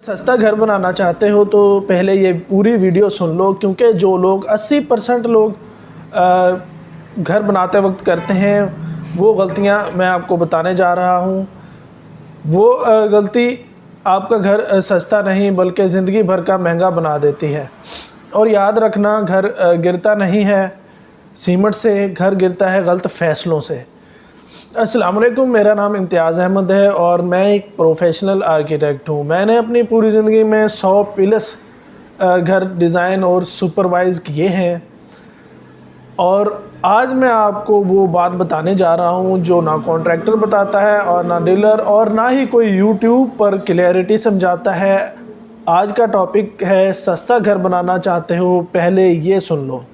सस्ता घर बनाना चाहते हो तो पहले ये पूरी वीडियो सुन लो, क्योंकि जो लोग 80% लोग घर बनाते वक्त करते हैं वो गलतियां मैं आपको बताने जा रहा हूँ। वो गलती आपका घर सस्ता नहीं बल्कि ज़िंदगी भर का महंगा बना देती है। और याद रखना, घर गिरता नहीं है सीमेंट से, घर गिरता है गलत फ़ैसलों से। अस्सलाम वालेकुम, मेरा नाम इम्तियाज़ अहमद है और मैं एक प्रोफेशनल आर्किटेक्ट हूँ। मैंने अपनी पूरी ज़िंदगी में 100 प्लस घर डिज़ाइन और सुपरवाइज़ किए हैं और आज मैं आपको वो बात बताने जा रहा हूँ जो ना कॉन्ट्रैक्टर बताता है और ना डीलर और ना ही कोई यूट्यूब पर क्लैरिटी समझाता है। आज का टॉपिक है सस्ता घर बनाना चाहते हो, पहले ये सुन लो।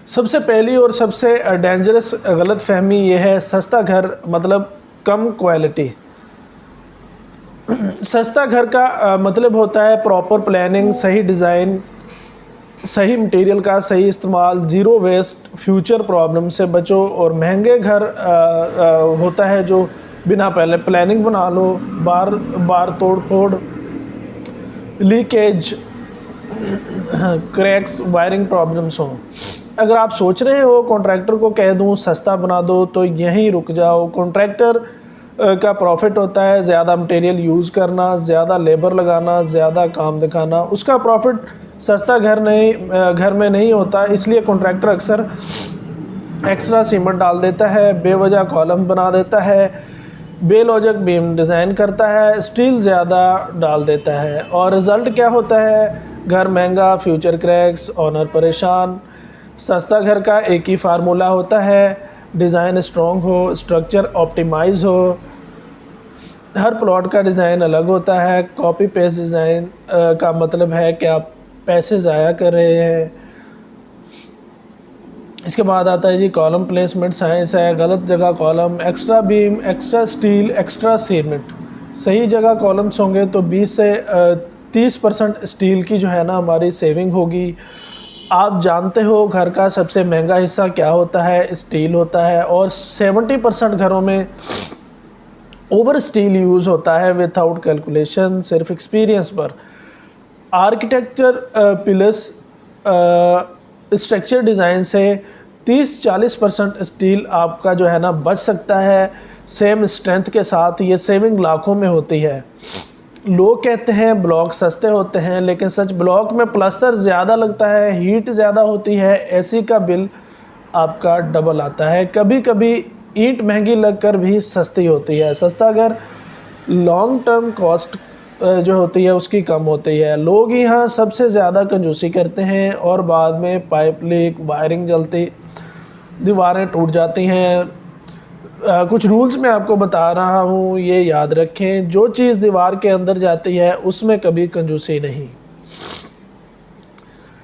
सबसे पहली और सबसे डेंजरस गलत फहमी ये है, सस्ता घर मतलब कम क्वालिटी। सस्ता घर का मतलब होता है प्रॉपर प्लानिंग, सही डिज़ाइन, सही मटेरियल का सही इस्तेमाल, ज़ीरो वेस्ट, फ्यूचर प्रॉब्लम से बचो। और महंगे घर होता है जो बिना पहले प्लानिंग बना लो, बार बार तोड़ फोड़, लीकेज, क्रैक्स, वायरिंग प्रॉब्लम्स हों। अगर आप सोच रहे हो कॉन्ट्रैक्टर को कह दूं सस्ता बना दो तो यहीं रुक जाओ। कॉन्ट्रैक्टर का प्रॉफिट होता है ज़्यादा मटेरियल यूज़ करना, ज़्यादा लेबर लगाना, ज़्यादा काम दिखाना। उसका प्रॉफिट सस्ता घर में नहीं होता। इसलिए कॉन्ट्रैक्टर अक्सर एक्स्ट्रा सीमेंट डाल देता है, बेवजह कॉलम बना देता है, बेलॉजिक बीम डिज़ाइन करता है, स्टील ज़्यादा डाल देता है और रिज़ल्ट क्या होता है? घर महंगा, फ्यूचर क्रैक्स, ओनर परेशान। सस्ता घर का एक ही फार्मूला होता है, डिज़ाइन स्ट्रॉन्ग हो, स्ट्रक्चर ऑप्टिमाइज हो। हर प्लॉट का डिज़ाइन अलग होता है। कॉपी पेस्ट डिज़ाइन का मतलब है कि आप पैसे ज़ाया कर रहे हैं। इसके बाद आता है जी कॉलम प्लेसमेंट साइंस है। गलत जगह column, extra beam, extra steel, extra cement. सही जगह कॉलम्स होंगे तो 20 से 30% स्टील की जो है ना हमारी सेविंग होगी। आप जानते हो घर का सबसे महंगा हिस्सा क्या होता है? स्टील होता है और 70% घरों में ओवर स्टील यूज़ होता है विदाउट कैलकुलेशन, सिर्फ एक्सपीरियंस पर। आर्किटेक्चर प्लस स्ट्रक्चर डिज़ाइन से 30-40% स्टील आपका जो है ना बच सकता है सेम स्ट्रेंथ के साथ। ये सेविंग लाखों में होती है। लोग कहते हैं ब्लॉक सस्ते होते हैं, लेकिन सच ब्लॉक में प्लास्टर ज़्यादा लगता है, हीट ज़्यादा होती है, एसी का बिल आपका डबल आता है। कभी कभी ईंट महंगी लगकर भी सस्ती होती है। सस्ता घर लॉन्ग टर्म कॉस्ट जो होती है उसकी कम होती है। लोग यहाँ सबसे ज़्यादा कंजूसी करते हैं और बाद में पाइप लीक, वायरिंग जलती, दीवारें टूट जाती हैं। कुछ रूल्स मैं आपको बता रहा हूँ, ये याद रखें। जो चीज़ दीवार के अंदर जाती है उसमें कभी कंजूसी नहीं।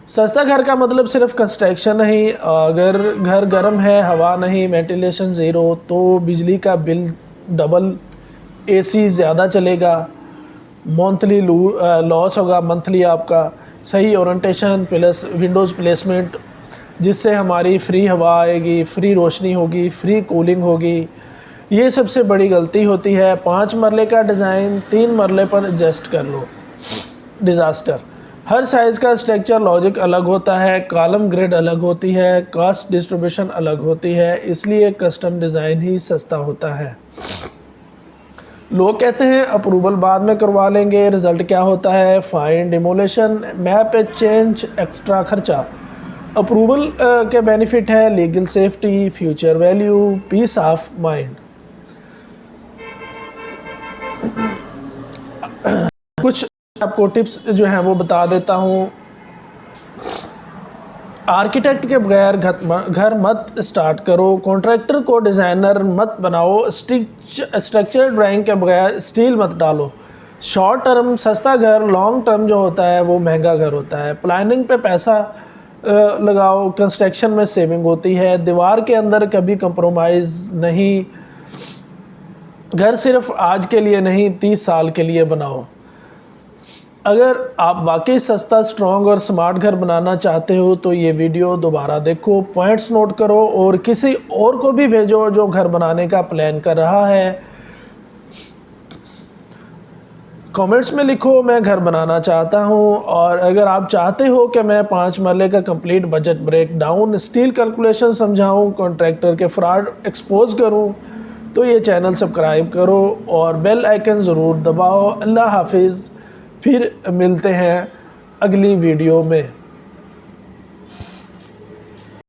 सस्ता घर का मतलब सिर्फ कंस्ट्रक्शन नहीं। अगर घर गर्म है, हवा नहीं, वेंटिलेशन ज़ीरो, तो बिजली का बिल डबल, एसी ज़्यादा चलेगा, मंथली लॉस होगा मंथली आपका। सही ओरिएंटेशन प्लस विंडोज़ प्लेसमेंट जिससे हमारी फ्री हवा आएगी, फ्री रोशनी होगी, फ्री कूलिंग होगी। ये सबसे बड़ी गलती होती है। 5 मरले का डिज़ाइन 3 मरले पर एडजस्ट कर लो, डिज़ास्टर। हर साइज़ का स्ट्रक्चर लॉजिक अलग होता है, कॉलम ग्रिड अलग होती है, कास्ट डिस्ट्रीब्यूशन अलग होती है, इसलिए कस्टम डिज़ाइन ही सस्ता होता है। लोग कहते हैं अप्रूवल बाद में करवा लेंगे, रिज़ल्ट क्या होता है? Fine, demolition, map change, extra खर्चा। अप्रूवल के बेनिफिट है legal safety, future value, peace of mind. कुछ आपको टिप्स जो हैं वो बता देता हूँ। आर्किटेक्ट के बगैर घर मत स्टार्ट करो। कॉन्ट्रैक्टर को डिज़ाइनर मत बनाओ। स्ट्रक्चर ड्राइंग के बगैर स्टील मत डालो। शॉर्ट टर्म सस्ता घर, लॉन्ग टर्म जो होता है वो महंगा घर होता है। प्लानिंग पे पैसा लगाओ, कंस्ट्रक्शन में सेविंग होती है। दीवार के अंदर कभी कंप्रोमाइज़ नहीं। घर सिर्फ आज के लिए नहीं, 30 साल के लिए बनाओ। अगर आप वाकई सस्ता, स्ट्रॉन्ग और स्मार्ट घर बनाना चाहते हो तो ये वीडियो दोबारा देखो, पॉइंट्स नोट करो और किसी और को भी भेजो जो घर बनाने का प्लान कर रहा है। कमेंट्स में लिखो मैं घर बनाना चाहता हूँ। और अगर आप चाहते हो कि मैं 5 मरले का complete budget break down, steel calculation समझाऊँ, कॉन्ट्रैक्टर के फ्रॉड एक्सपोज करूँ, तो ये चैनल सब्सक्राइब करो और बेल आइकन ज़रूर दबाओ। अल्लाह हाफिज़, फिर मिलते हैं अगली वीडियो में।